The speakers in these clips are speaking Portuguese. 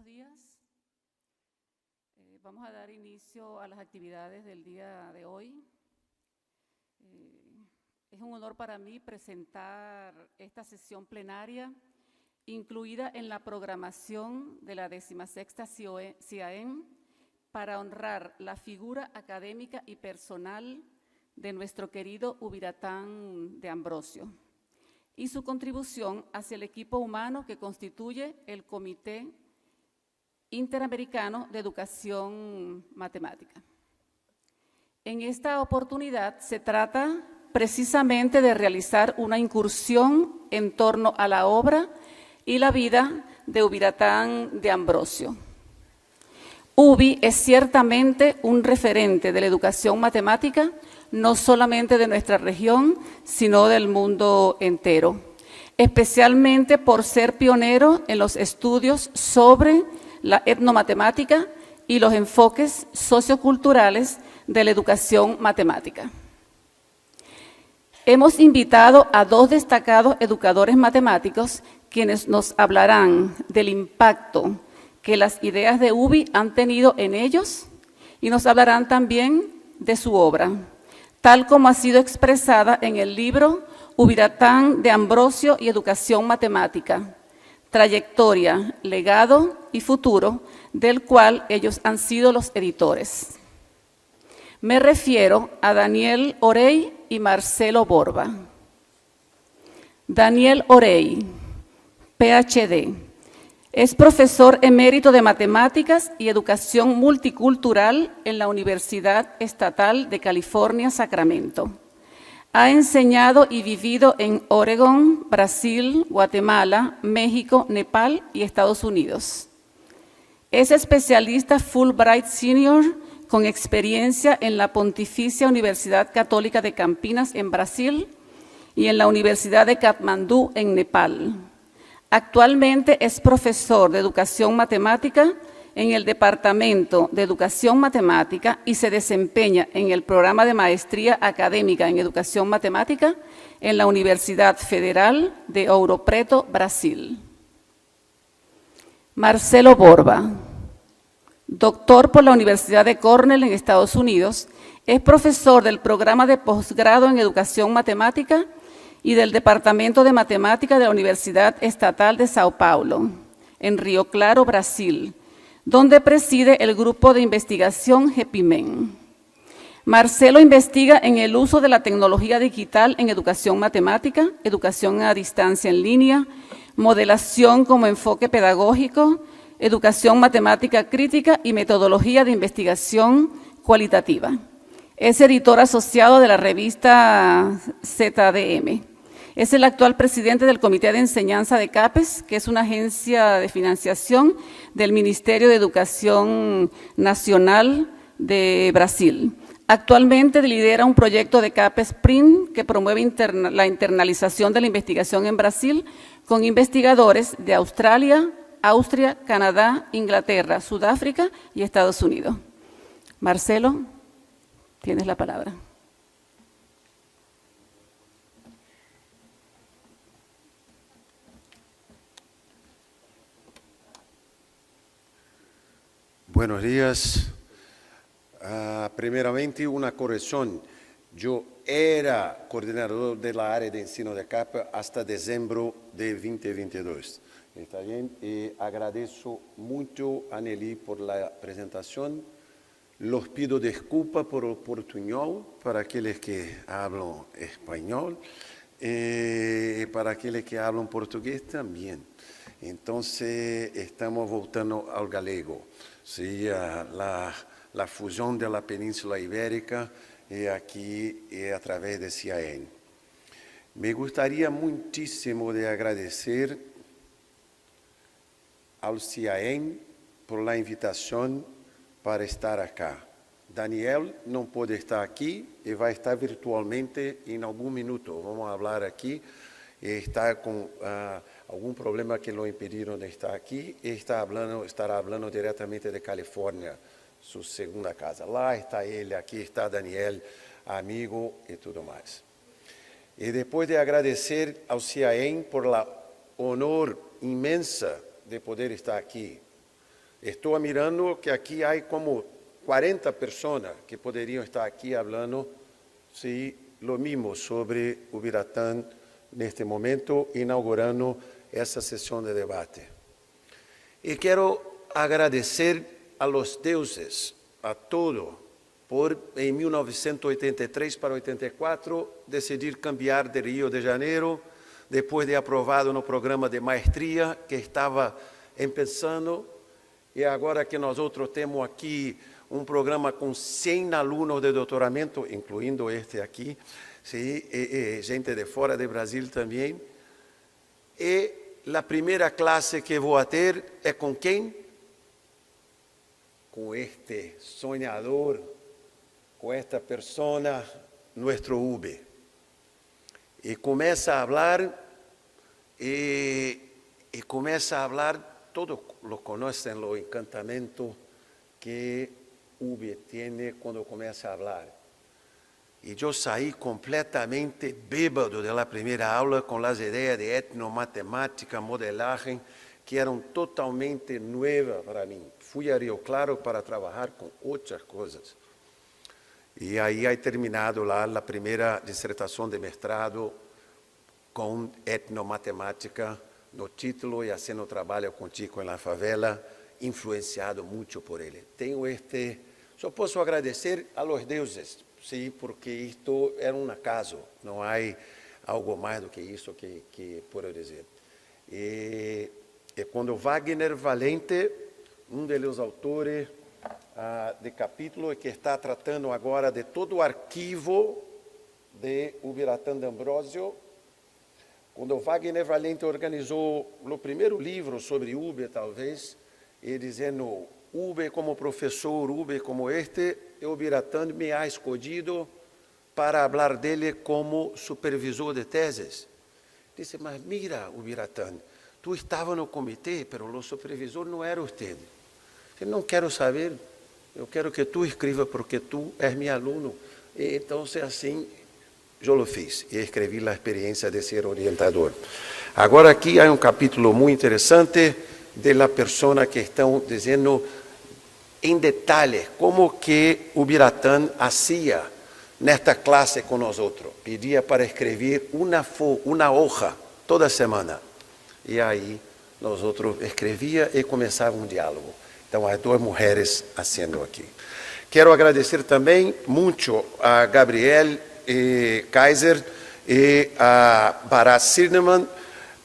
días. Vamos a dar inicio a las actividades del día de hoy. Es un honor para mí presentar esta sesión plenaria, incluida en la programación de la 16ª CIAEN, para honrar la figura académica y personal de nuestro querido Ubiratán de Ambrosio y su contribución hacia el equipo humano que constituye el Comité Interamericano de Educación Matemática. En esta oportunidad se trata precisamente de realizar una incursión en torno a la obra y la vida de Ubiratán de Ambrosio. Ubi es ciertamente un referente de la educación matemática, no solamente de nuestra región, sino del mundo entero, especialmente por ser pionero en los estudios sobre la etnomatemática y los enfoques socioculturales de la educación matemática. Hemos invitado a dos destacados educadores matemáticos quienes nos hablarán del impacto que las ideas de Ubi han tenido en ellos y nos hablarán también de su obra, tal como ha sido expresada en el libro Ubiratán de Ambrosio y Educación Matemática, trayectoria, legado y futuro, del cual ellos han sido los editores. Me refiero a Daniel Orey y Marcelo Borba. Daniel Orey, PhD. Es profesor emérito de Matemáticas y Educación Multicultural en la Universidad Estatal de California, Sacramento. Ha enseñado y vivido en Oregón, Brasil, Guatemala, México, Nepal y Estados Unidos. Es especialista Fulbright Senior con experiencia en la Pontificia Universidad Católica de Campinas en Brasil y en la Universidad de Katmandú en Nepal. Actualmente es profesor de Educación Matemática en el Departamento de Educación Matemática y se desempeña en el programa de Maestría Académica en Educación Matemática en la Universidad Federal de Ouro Preto, Brasil. Marcelo Borba, doctor por la Universidad de Cornell en Estados Unidos, es profesor del programa de posgrado en Educación Matemática y del Departamento de Matemática de la Universidad Estatal de Sao Paulo, en Río Claro, Brasil, donde preside el grupo de investigación GEPIMEN. Marcelo investiga en el uso de la tecnología digital en educación matemática, educación a distancia en línea, modelación como enfoque pedagógico, educación matemática crítica y metodología de investigación cualitativa. Es editor asociado de la revista ZDM. Es el actual presidente del Comité de Enseñanza de CAPES, que es una agencia de financiación del Ministerio de Educación Nacional de Brasil. Actualmente lidera un proyecto de CAPES PRIN que promueve la internalización de la investigación en Brasil con investigadores de Australia, Austria, Canadá, Inglaterra, Sudáfrica y Estados Unidos. Marcelo, tienes la palabra. Buenos días. Primeramente, una corrección. Yo era coordinador de la área de ensino de CAP hasta diciembre de 2022. ¿Está bien? Y agradezco mucho a Nelly por la presentación. Los pido disculpas por el portuñol para aquellos que hablan español y para aquellos que hablan portugués también. Entonces, estamos voltando al galego. Sí, la fusión de la península ibérica aquí a través de CIAEN. Me gustaría muchísimo de agradecer al CIAEN por la invitación para estar acá. Daniel no puede estar aquí y va a estar virtualmente en algún minuto. Vamos a hablar aquí. Está con algún problema que lo impidieron de estar aquí y estará hablando directamente de California, su segunda casa. Lá está él, aquí está Daniel, amigo y todo más. Y después de agradecer al CIAEN por la honor inmensa de poder estar aquí, Estou mirando que aqui há como 40 pessoas que poderiam estar aqui falando se lo mismo sobre Ubiratã neste momento, inaugurando essa sessão de debate. E quero agradecer a los deuses, a todos, por em 1983 para 84 decidir cambiar de Rio de Janeiro, depois de aprovado no programa de maestria que estava começando, e agora que nós outros temos aqui um programa com 100 alunos de doutoramento, incluindo este aqui, sim, e gente de fora do Brasil também. E a primeira classe que vou ter é com quem? Com este sonhador, com esta persona, nosso Ube. E começa a falar, e começa a falar, todos lo conhecem, o encantamento que Ube tem quando começa a falar. E eu saí completamente bêbado da primeira aula com as ideias de etnomatemática, modelagem, que eram totalmente novas para mim. Fui a Rio Claro para trabalhar com outras coisas. E aí he terminado lá a primeira dissertação de mestrado com etnomatemática no título e fazendo trabalho contigo na favela, influenciado muito por ele. Tenho só posso agradecer a los deuses, sim, porque isto era um acaso, não há algo mais do que isso que posso dizer. E quando Wagner Valente, um dos autores de capítulo que está tratando agora de todo o arquivo de Ubiratã de Ambrosio, quando Wagner Valente organizou o primeiro livro sobre Ube, talvez, e dizendo, Ube como professor, Ube como este, e Ubiratã me ha escolhido para falar dele como supervisor de teses. Disse, mas mira, Ubiratã, tu estava no comitê, mas o supervisor não era você. Eu não quero saber, eu quero que tu escreva porque tu és meu aluno. E então, assim, eu lo fiz e escrevi a experiência de ser orientador. Agora aqui há um capítulo muito interessante de la persona que estão dizendo em detalhes como que Ubiratã fazia nesta classe com nós outros. Pedia para escrever uma hoja toda semana. E aí nós outros escrevia e começava um diálogo. Então, as duas mulheres fazendo aqui. Quero agradecer também muito a Gabriel Kaiser e a Barat Sirneman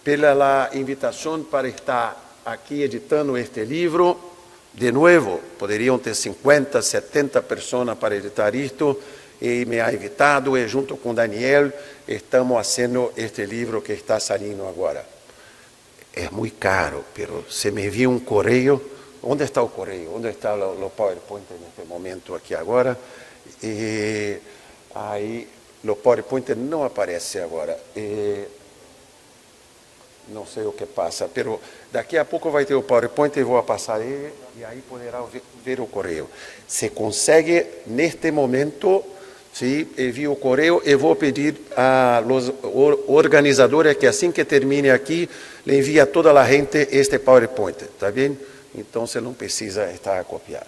pela invitação para estar aqui editando este livro. De novo, poderiam ter 50, 70 pessoas para editar isto, e me ha invitado, e junto com Daniel, estamos fazendo este livro que está saindo agora. É muito caro, mas se me envia um correio, onde está o correio? Onde está o PowerPoint neste momento aqui agora? E aí, o PowerPoint não aparece agora. Não sei o que passa, mas daqui a pouco vai ter o PowerPoint e vou passar ele, e aí poderá ver o correio. Se consegue, neste momento, sim, envio o correio e vou pedir a los organizadores que assim que termine aqui, le envie a toda a gente este PowerPoint, está bem? Então, você não precisa estar a copiar.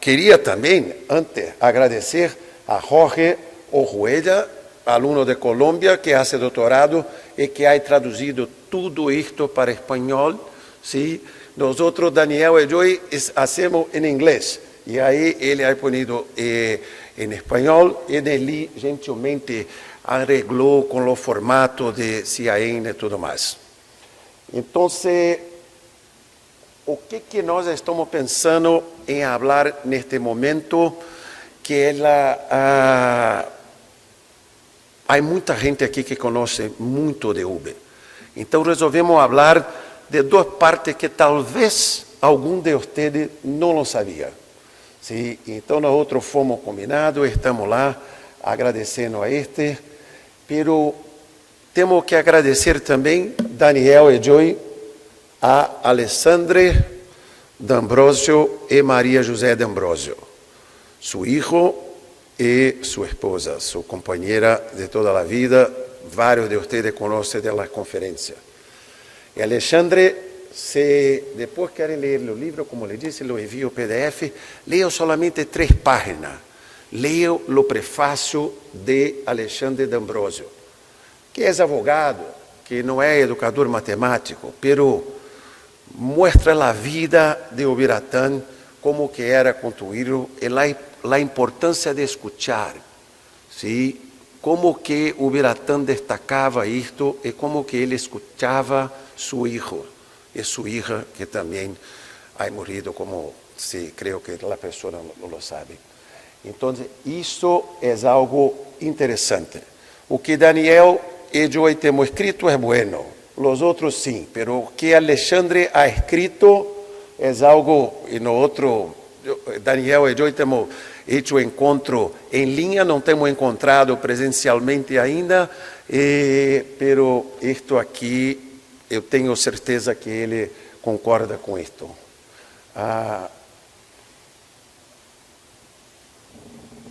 Queria também, antes, agradecer a Jorge Orruella, aluno de Colômbia, que faz doutorado e que ha traduzido tudo isto para espanhol. Sim? Nós outros, Daniel e eu, fazemos em inglês. E aí ele ha ponido em espanhol e ele gentilmente arreglou com o formato de CIAN e tudo mais. Então, o que nós estamos pensando em falar neste momento, que há muita gente aqui que conhece muito de Ube. Então, resolvemos falar de duas partes que talvez algum de vocês não lo sabia. Sim? Então, nós outros fomos combinados, estamos lá agradecendo a este, pero temos que agradecer também Daniel e Joy, a Alessandre D'Ambrosio e Maria José D'Ambrosio, su hijo e sua esposa, sua companheira de toda a vida. Vários de vocês conhecem da conferência. E Alexandre se depois querem ler o livro, como lhe disse, eu envio o PDF, leiam somente 3 páginas. Leiam o prefácio de Alexandre D'Ambrosio, que é advogado, que não é educador matemático, pero muestra a vida de Ubiratã, como que era construído, e a importância de escuchar, ¿sí? Como que Ubiratã destacava isto e como que ele escuchava seu filho e sua hija, que também ha morrido, como se creio que a pessoa não lo sabe. Então, isso é algo interessante. O que Daniel e eu temos escrito é bueno, os outros sim, mas o que Alexandre ha escrito é algo, e no outro, Daniel e eu temos hecho encontro em linha, não temos encontrado presencialmente ainda, pero isto aqui, eu tenho certeza que ele concorda com isto.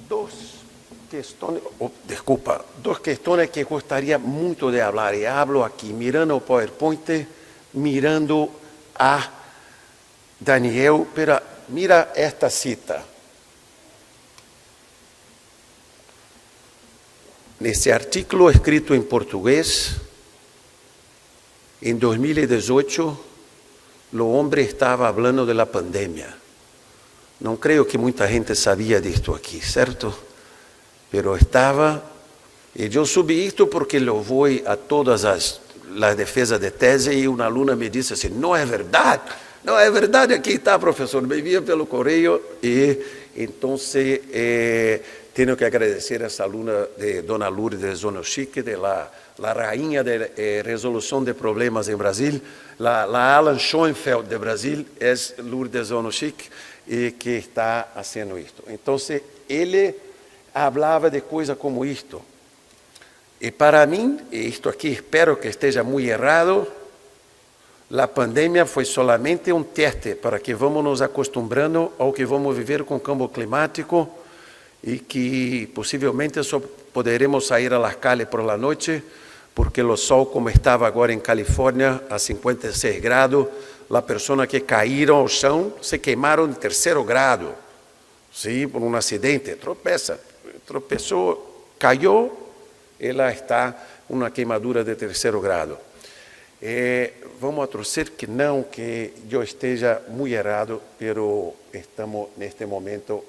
Dos questões que gostaria muito de falar, e hablo aqui, mirando o PowerPoint, mirando a Daniel, pero mira esta cita. Nesse artículo escrito em português, em 2018, o homem estava falando da pandemia. Não creio que muita gente sabia disto aqui, certo? Pero estava, e eu subi isto porque eu vou a todas as defesas de tese e uma aluna me disse assim, não é verdade, aqui está, professor, me envia pelo correio e então tenho que agradecer a essa aluna de Dona Lourdes Zonochique, de la rainha de resolução de problemas em Brasil, la Alan Schoenfeld de Brasil, é Lourdes Zonochique, e que está fazendo isto. Então, ele falava de coisas como isto. E para mim, isto aqui espero que esteja muito errado, a pandemia foi solamente um teste para que vamos nos acostumando ao que vamos viver com o cambio climático e que possivelmente só poderemos sair às calles por la noite, porque o sol, como estava agora em Califórnia, a 56 graus, as pessoas que caíram ao chão se queimaram de 3º grado, sim, por um acidente, tropeçou, caiu, ela está uma queimadura de 3º grado. Vamos a torcer que não, que eu esteja muito errado, pero estamos neste momento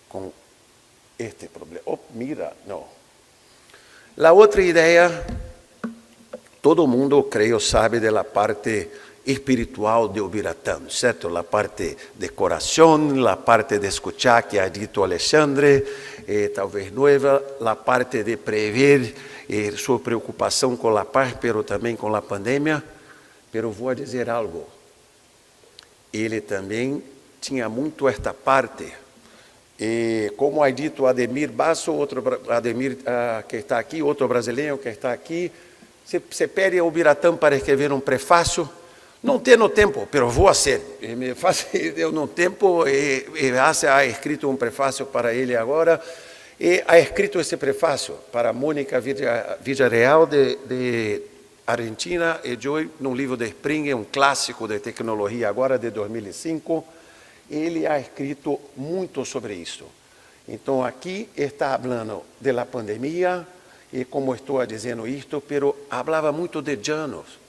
com este problema. Oh, mira, não. A outra ideia, todo mundo, creio, sabe da parte espiritual de Ubiratã, certo? A parte de coração, a parte de escuchar que ha dito Alexandre, talvez nova, a parte de prever sua preocupação com a paz, pero também com a pandemia. Pero vou dizer algo, ele também tinha muito esta parte, e como ha dito Ademir Basso, outro Ademir que está aqui, outro brasileiro que está aqui, se pede a Ubiratã para escrever um prefácio. Não tenho tempo, pero vou fazer. Eu não tempo, e ha escrito um prefácio para ele agora, e ha escrito esse prefácio para Mônica Villarreal de Argentina, e eu, num livro de Spring, um clássico de tecnologia agora de 2005, ele ha escrito muito sobre isso. Então, aqui está falando da pandemia, e como estou dizendo isto, pero falava muito de Janos.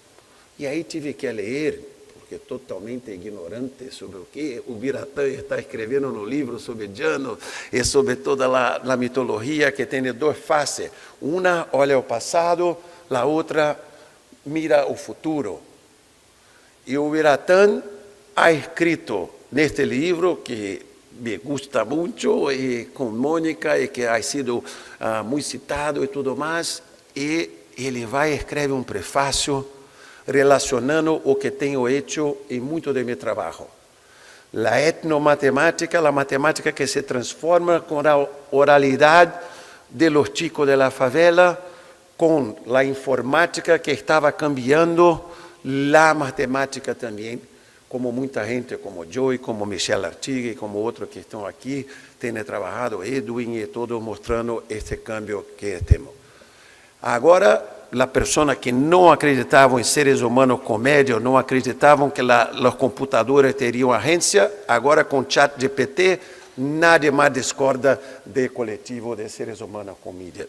E aí tive que ler, porque totalmente ignorante sobre o que Ubiratã está escrevendo no livro sobre Janos e sobre toda a mitologia que tem 2 faces. Uma olha o passado, a outra mira o futuro. E Ubiratã ha escrito neste livro, que me gusta muito, e com Mônica, e que ha sido muito citado e tudo mais, e ele vai e escreve um prefácio relacionando o que tenho hecho em muito de meu trabalho. A etnomatemática, a matemática que se transforma com a oralidade de los chicos de la favela, com a informática que estava cambiando a matemática também, como muita gente, como eu e como Michel Artigue, e como outros que estão aqui, têm trabalhado, Edwin e todos mostrando este câmbio que temos. Agora, las personas que no acreditaban en seres humanos con medios, no acreditaban que los computadores tenían agencia, ahora con ChatGPT nadie más discorda del colectivo de seres humanos con mídia.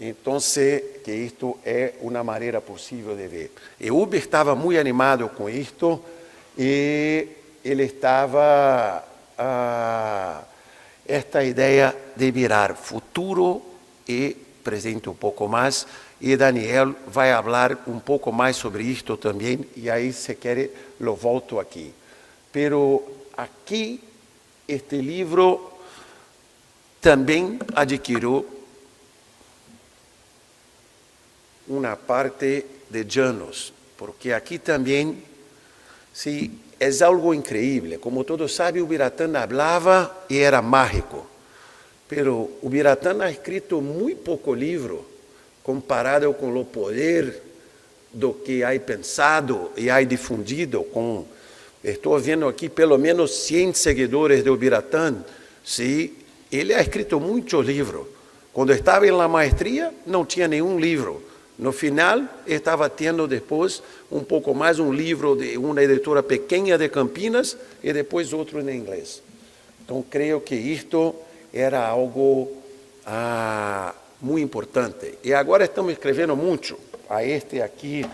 Entonces, que esto es una manera posible de ver. Y Uber estaba muy animado con esto y él estaba esta idea de mirar futuro y presente un poco más. E Daniel vai falar um pouco mais sobre isto também, e aí, se quer, lo volto aqui. Pero aqui, este livro também adquiriu uma parte de Janos, porque aqui também, sim, é algo incrível. Como todos sabem, o Biratã falava e era mágico, pero o Biratã ha escrito muito pouco livro, comparado com o poder do que há pensado e há difundido. Estou vendo aqui pelo menos 100 seguidores do Biratã. Sim, ele ha escrito muitos livros. Quando estava na maestria, não tinha nenhum livro. No final, estava tendo depois um pouco mais um livro de uma editora pequena de Campinas e depois outro em inglês. Então, creio que isto era algo muito importante. E agora estamos escrevendo muito a este aqui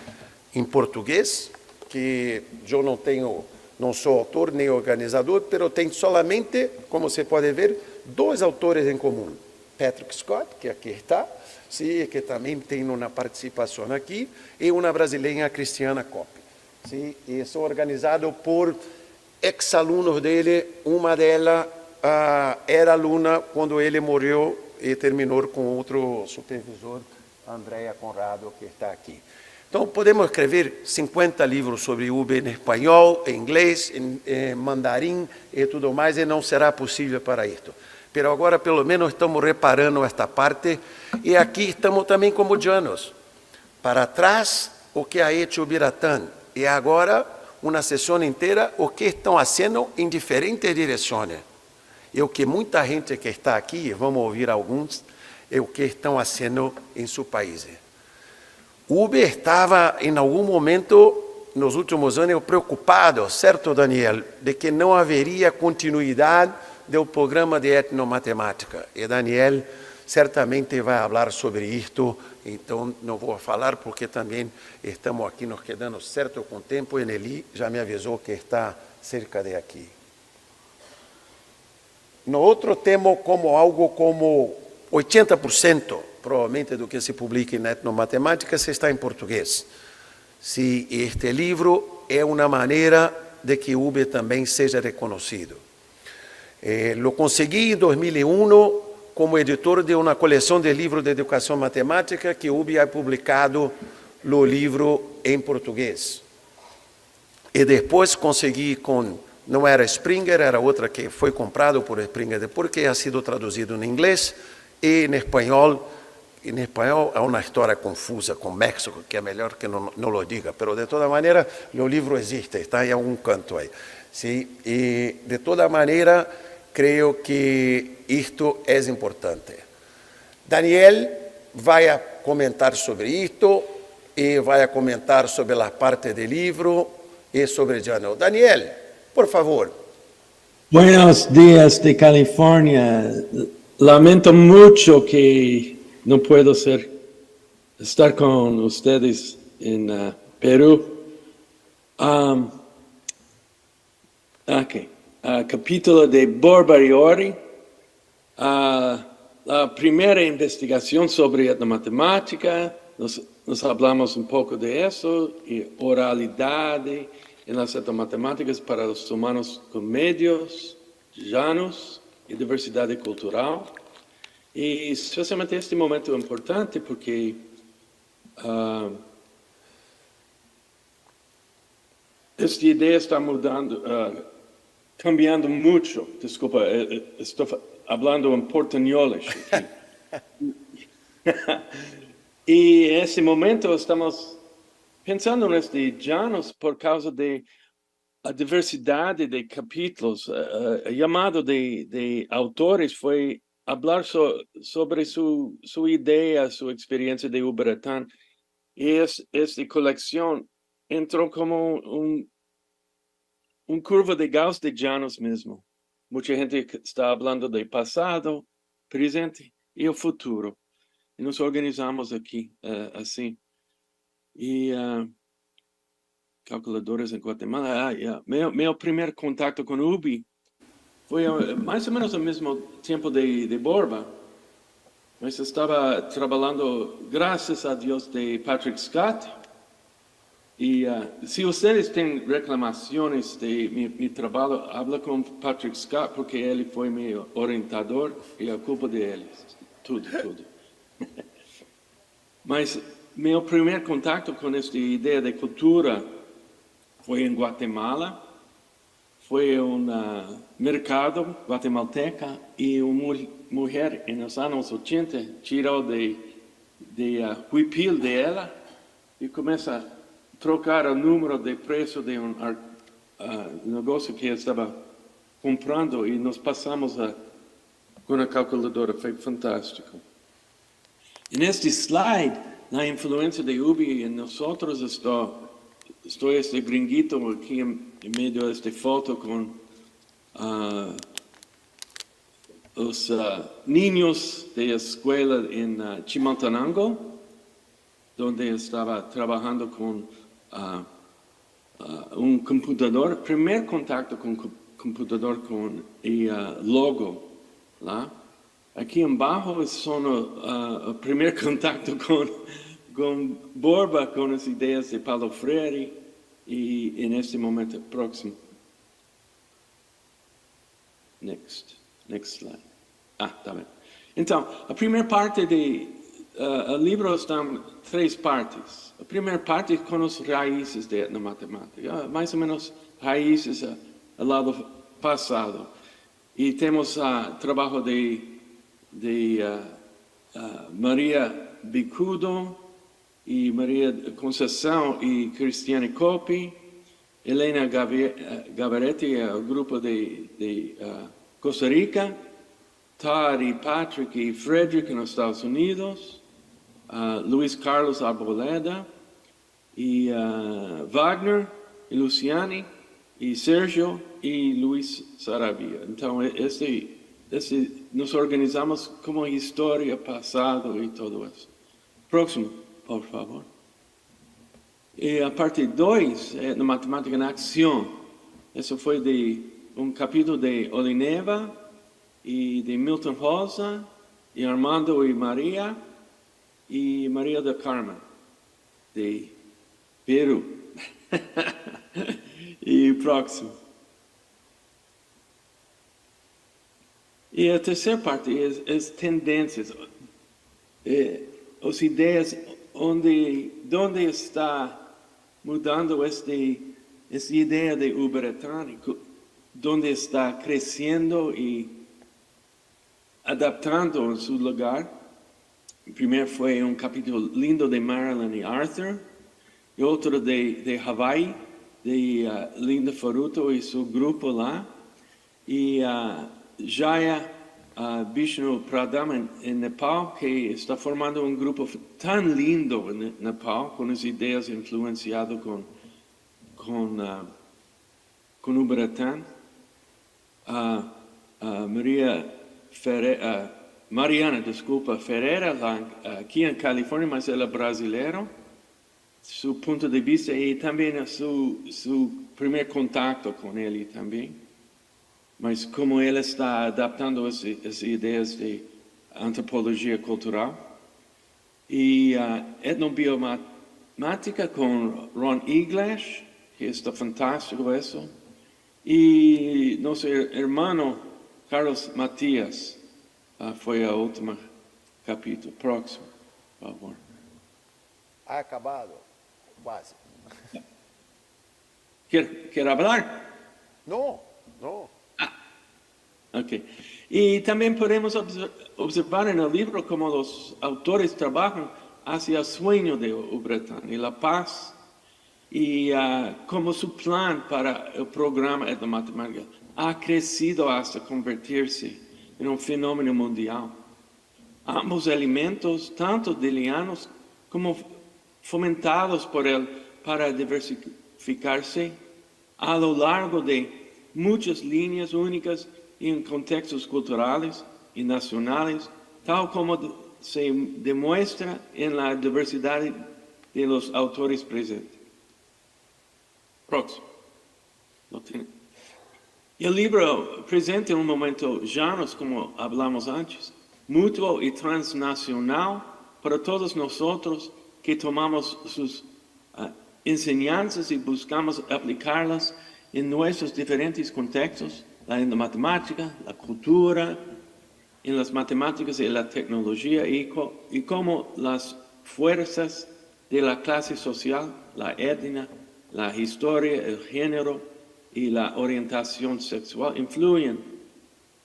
em português, que eu não sou autor nem organizador, mas tem solamente, como você pode ver, 2 autores em comum. Patrick Scott, que aqui está, sim, que também tem uma participação aqui, e uma brasileira, Cristiana Coppi. Sim, e são organizados por ex-alunos dele. Uma delas era aluna quando ele morreu e terminou com outro supervisor, Andrea Conrado, que está aqui. Então, podemos escrever 50 livros sobre Uber em espanhol, em inglês, em mandarim e tudo mais, e não será possível para isto. Mas agora, pelo menos, estamos reparando esta parte, e aqui estamos também como Janos. Para trás, o que ha hecho o Biratã, e agora, uma sessão inteira, o que estão fazendo em diferentes direções. E o que muita gente que está aqui, vamos ouvir alguns, é o que estão fazendo em seus países. Uber estava, em algum momento, nos últimos anos, preocupado, certo, Daniel, de que não haveria continuidade do programa de etnomatemática. E Daniel certamente vai falar sobre isto, então não vou falar porque também estamos aqui nos quedando certo com o tempo, e Nelly já me avisou que está cerca de aqui. No outro temos como algo como 80%, provavelmente, do que se publica na etnomatemática se está em português. Se este livro é uma maneira de que Uber também seja reconhecido. Lo consegui em 2001 como editor de uma coleção de livros de educação matemática que Uber ha publicado o livro em português. E depois consegui com... Não era Springer, era outra que foi comprado por Springer depois, que ha sido traduzido em inglês e em espanhol. Em espanhol é uma história confusa com México, que é melhor que não lo diga, mas de toda maneira o livro existe, está em algum canto aí. Sim? E de toda maneira, creio que isto é importante. Daniel vai comentar sobre isto e vai comentar sobre a parte do livro e sobre Janos. Daniel, por favor. Buenos días de California. Lamento mucho que no puedo estar con ustedes en Perú. Capítulo de Barbariori. La primera investigación sobre etnomatemática. Nos hablamos un poco de eso y oralidad en las etnomatemáticas para los humanos con medios, llanos y diversidad cultural. Y especialmente este momento es importante porque esta idea está cambiando mucho. Disculpa, estoy hablando en portuñolish. Y en ese momento estamos pensando en este Janos por causa de la diversidad de capítulos. El llamado de autores fue hablar sobre su idea, su experiencia de Ubiratã. Y esta colección entró como un curva de Gauss de Janus mismo. Mucha gente está hablando del pasado, presente y el futuro. Y nos organizamos aquí así. Y calculadores en Guatemala. Mi primer contacto con UBI fue más o menos al mismo tiempo de Borba. Mas estaba trabajando, gracias a Dios, de Patrick Scott. Y si ustedes tienen reclamaciones de mi trabajo, habla con Patrick Scott porque él fue mi orientador y la culpa de él. Todo. Mas mi primer contacto con esta idea de cultura fue en Guatemala. Fue un mercado guatemalteca y una mujer en los años 80 tiró de huipil de ella y comienza a trocar el número de precio de un negocio que estaba comprando y nos pasamos con una calculadora. Fue fantástico. En este slide, la influencia de UBI en nosotros estoy este gringuito aquí en medio de esta foto con los niños de escuela en Chimaltenango, donde estaba trabajando con un computador, primer contacto con computador con el logo, ¿la? Aquí abajo son el primer contacto con Borba, con las ideas de Paulo Freire y en este momento próximo. Next slide. Está bien. Entonces, la primera parte del libro están tres partes. La primera parte es con las raíces de la matemática, más o menos raíces al lado pasado. Y tenemos trabajo de María Bicudo y María Conceição y Cristiane Coppi, Elena Gavaretti, el grupo de Costa Rica, Todd y Patrick y Frederick en los Estados Unidos, Luis Carlos Arboleda y Wagner y Luciani y Sergio y Luis Saravia. Entonces, nos organizamos como historia, pasado y todo eso. Próximo, por favor. Y a parte 2, la matemática en acción. Eso fue de un capítulo de Olineva y de Milton Rosa y Armando y María del Carmen de Perú. Y próximo. Y la tercera parte es tendencias, las ideas, dónde está mudando esta idea de Uberetán, dónde está creciendo y adaptando en su lugar. El primero fue un capítulo lindo de Marilyn y Arthur, y otro de Hawái, de Linda Faruto y su grupo lá, y Jaya Vishnu Pradam en Nepal, que está formando un grupo tan lindo en Nepal, con las ideas influenciadas con Uberetán. Mariana Ferreira, aquí en California, mas ela brasileiro, su punto de vista y también su primer contacto con él también. Mas como ele está adaptando essas ideias de antropologia cultural. E etnobiomática com Ron Iglash, que está fantástico isso. E nosso irmão Carlos Matias foi a última capítulo. Próximo, por favor. Ha acabado, quase. Quer falar? No. Ok. Y también podemos observar en el libro cómo los autores trabajan hacia el sueño de Uberetán y la paz y cómo su plan para el programa de la matemática ha crecido hasta convertirse en un fenómeno mundial. Ambos elementos, tanto delianos como fomentados por él para diversificarse a lo largo de muchas líneas únicas en contextos culturales y nacionales, tal como se demuestra en la diversidad de los autores presentes. Próximo. No tiene. El libro presenta un momento llanos, como hablamos antes, mutuo y transnacional para todos nosotros que tomamos sus enseñanzas y buscamos aplicarlas en nuestros diferentes contextos, en la matemática, la cultura, en las matemáticas y la tecnología, y cómo las fuerzas de la clase social, la etnia, la historia, el género y la orientación sexual influyen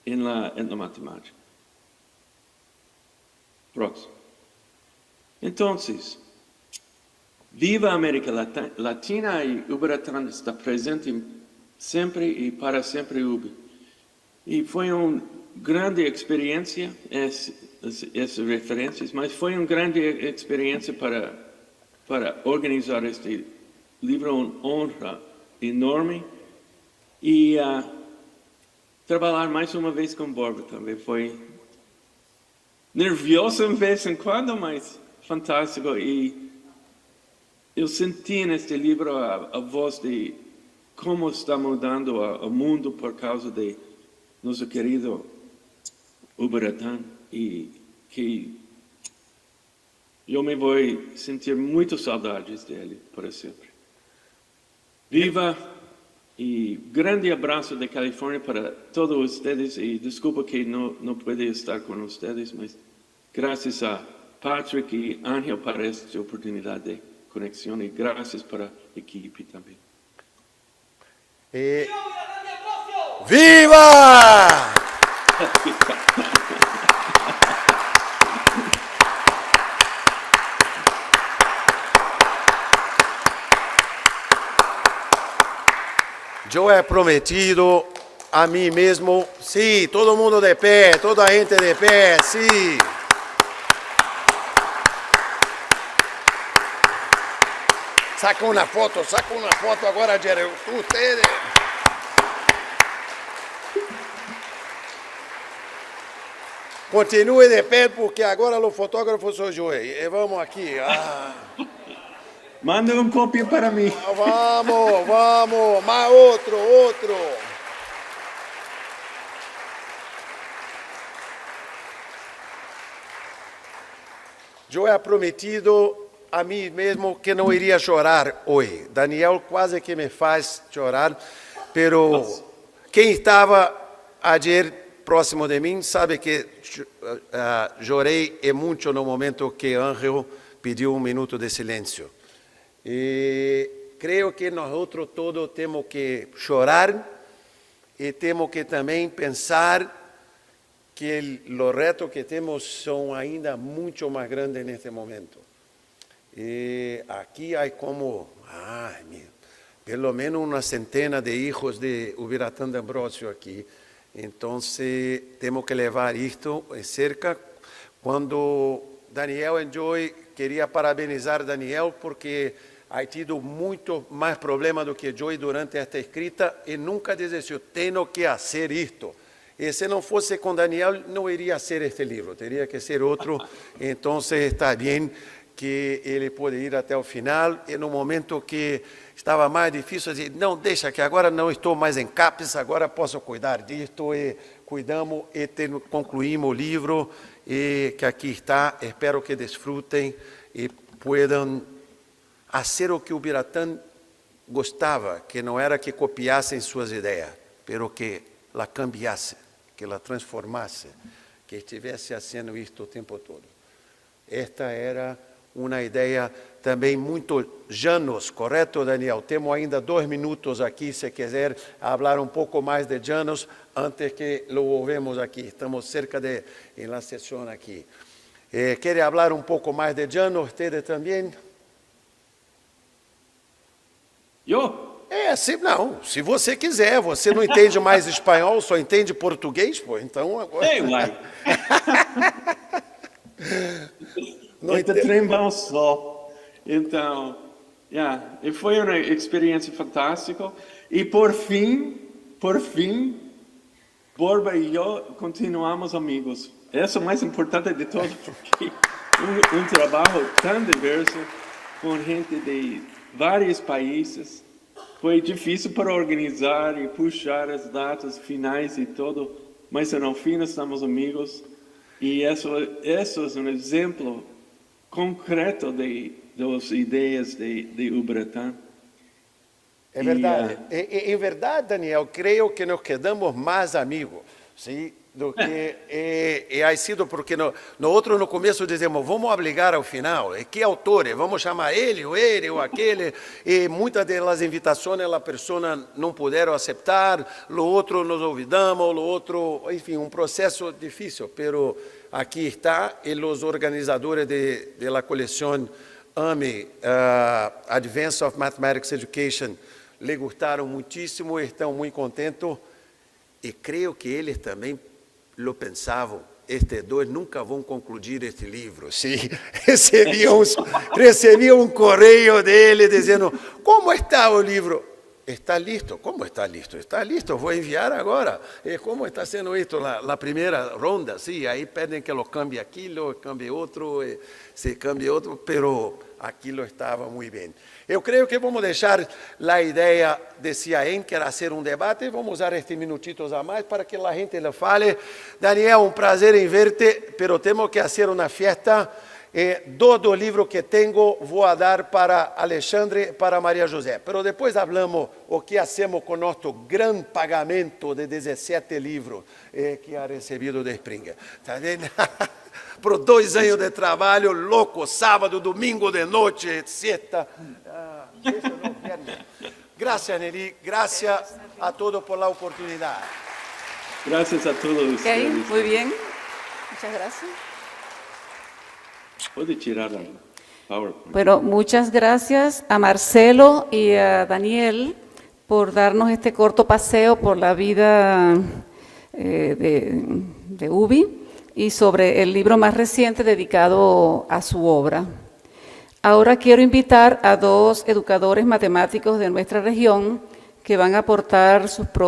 en la matemática. Próximo. Entonces, viva América Latina, y Ubiratã está presente siempre y para siempre. Y fue una grande experiencia, esas referencias, pero fue una grande experiencia para organizar este libro, una honra enorme. Y trabalhar mais uma vez com Borba também foi nervioso de vez em quando, mas fantástico. E eu senti neste livro a voz de como está mudando o mundo por causa de nosso querido Ubiratã, e que eu me vou sentir muito saudades dele para sempre. Viva! E grande abraço de Califórnia para todos vocês, e desculpa que não pude estar com vocês, mas graças a Patrick e Ángel para esta oportunidade de conexão, e graças para a equipe também. Viva! Eu he prometido a mim mesmo, sim, todo mundo de pé, toda a gente de pé, sim. Saca uma foto agora, Jerry. Ustedes. Continue de pé, porque agora o fotógrafo sou eu. E vamos aqui. Manda cópia para mim. Vamos, mais outro. Eu he prometido a mim mesmo que não iria chorar hoje. Daniel quase que me faz chorar, pero quem estava ayer próximo de mim sabe que chorei muito no momento que Ángel pediu minuto de silêncio. E creio que nós todos temos que chorar e temos que também pensar que os retos que temos são ainda muito mais grandes neste momento. E aqui há como, pelo menos uma centena de hijos de Ubiratã de Ambrosio aqui. Então, temos que levar isto em cerca. Quando Daniel e Joy, queria parabenizar Daniel porque ha tido muito mais problema do que Joy durante esta escrita e nunca desistiu. Tenho que fazer isto. E se não fosse com Daniel, não iria ser este livro, teria que ser outro. Então, está bem que ele pode ir até o final. E no momento que estava mais difícil, eu disse, não, deixa que agora não estou mais em CAPES, agora posso cuidar disto. E cuidamos e concluímos o livro, e que aqui está. Espero que desfrutem e puedan fazer o que o Ubiratã gostava, que não era que copiassem suas ideias, pero que la cambiasse, que la transformasse, que estivesse fazendo isto o tempo todo. Esta era uma ideia também muito Janos, correto, Daniel? Temos ainda 2 minutos aqui, se quiser falar um pouco mais de Janos, antes que lo ouvemos aqui. Estamos cerca de la sessão aqui. ¿Quer falar um pouco mais de Janos, ustedes também? Eu? Se você quiser, você não entende mais espanhol, só entende português, pô, então agora... Ei, uai. Este trem vai só. Então, e foi uma experiência fantástica. E por fim, Borba e eu continuamos amigos. Isso é o mais importante de tudo, porque um trabalho tão diverso, com gente de vários países, foi difícil para organizar e puxar as datas finais e tudo, mas no fim estamos amigos. E isso é um exemplo concreto das ideias de Ubertan. É verdade. Em verdade, Daniel, creio que nos quedamos mais amigos, sim, do que ha sido porque no começo dizemos vamos obrigar ao final, e que autores, vamos chamar ele ou aquele, e muitas das invitações a pessoa não puderam aceitar, lo outro nos olvidamos, lo outro, enfim, um processo difícil, pero aqui está, e os organizadores de la coleção AME, Advance of Mathematics Education, le gostaram muitíssimo, estão muito contentos, e creio que eles também lo pensavam, estes dois nunca vão concluir este livro. Sim, recebiam um correio dele dizendo, como está o livro? Está listo. Como está listo? Está listo, vou enviar agora. Como está sendo isto a primeira ronda? Sim, aí pedem que lo cambie aquilo, cambie outro, se cambie outro, pero aquilo estava muito bem. Eu creio que vamos deixar a ideia de CIAEN, que era ser um debate, vamos usar estes minutitos a mais para que a gente le fale. Daniel, um prazer em verte, pero temos que fazer uma festa. Dos livros que tenho, vou a dar para Alexandre e para Maria José. Pero depois falamos o que hacemos com nosso grande pagamento de 17 livros que ha recebido de Springer. Está vendo? Por 2 anos de trabalho, louco, sábado, domingo de noite, sexta. Graças, Nelly. Graças a todos por la oportunidade. Gracias a todos. Ok, muy bien. Muchas gracias. Puede tirar la PowerPoint. Bueno, muchas gracias a Marcelo y a Daniel por darnos este corto paseo por la vida de UBI y sobre el libro más reciente dedicado a su obra. Ahora quiero invitar a 2 educadores matemáticos de nuestra región que van a aportar sus propios